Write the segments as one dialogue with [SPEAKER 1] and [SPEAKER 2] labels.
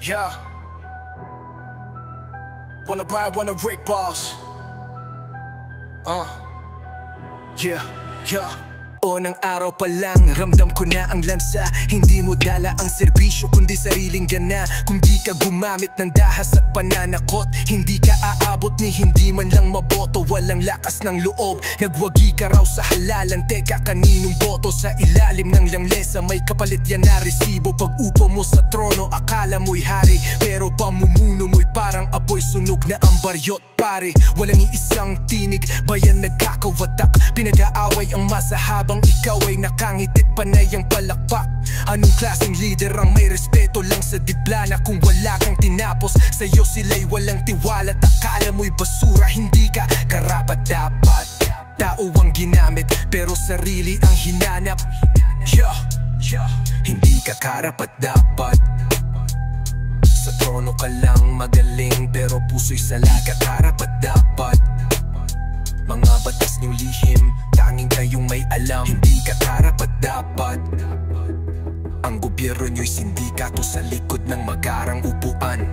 [SPEAKER 1] Yeah. Wanna ride, wanna break balls. Yeah, yeah. Unang araw pa lang, ramdam ko na ang lansa. Hindi mo dala ang serbisyo, kundi sariling gana. Kung di ka gumamit ng dahas at pananakot, hindi ka aabot ni hindi man lang maboto. Walang lakas ng loob, nagwagi ka raw sa halalan. Teka, kaninong boto? Sa ilalim ng langlesa may kapalit yan na resibo. Pag upo mo sa trono, akala mo'y hari, pero pamumuno mo'y parang apoy sunog na ang baryot. Pare, walang iisang tinig, bayan nagkakawatak. Pinag-aaway ang masa habang ikaw ay nakangitit, panay ang palakpak. Anong klaseng leader ang may respeto lang sa diplana? Kung wala kang tinapos, sa'yo sila'y walang tiwala. Akala mo'y basura, hindi ka karapat-dapat. Tao ang ginamit, pero sarili ang hinanap. Hindi ka karapat-dapat. Sa trono ka lang magaling, pero puso'y salaga. Karapat-dapat. Mga batas niyong lihim, tanging kayong may alam. Hindi ka karapat-dapat. Ang gobyerno niyo'y sindikato sa likod ng magarang upuan.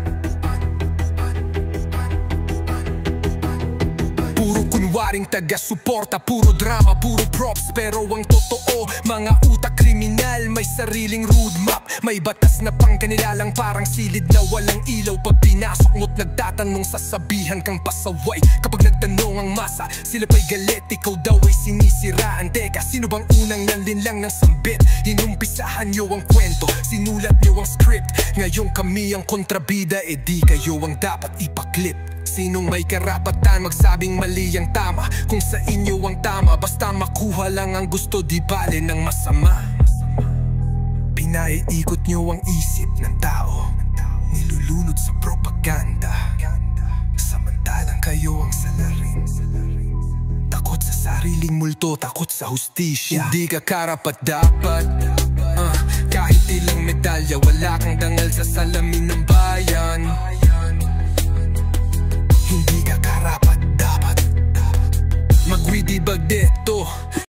[SPEAKER 1] Puro kunwaring taga-suporta, puro drama, puro props. Pero ang totoo, mga utak kriminal, may sariling roadmap. May batas na pang kanila lang, parang silid na walang ilaw. Pag pinasok mo't nagtatanong, sasabihan kang pasaway. Kapag nagtanong ang masa, sila pa'y galit, ikaw daw ay sinisiraan. Teka, sino bang unang nanlinlang ng sambit? Inumpisahan niyo ang kwento, sinulat niyo ang script. Ngayon kami ang kontrabida, di kayo ang dapat ipaklip. Sinong may karapatan magsabing mali ang tama? Kung sa inyo ang tama, basta makuha lang ang gusto, di bale ng masama. Pinaiikot nyo ang isip ng tao, nilulunod sa propaganda. Samantalang kayo ang salarin, takot sa sariling multo, takot sa hustisya. Hindi ka karapat-dapat. Kahit ilang medalya, wala kang dangal sa salamin ng bayan.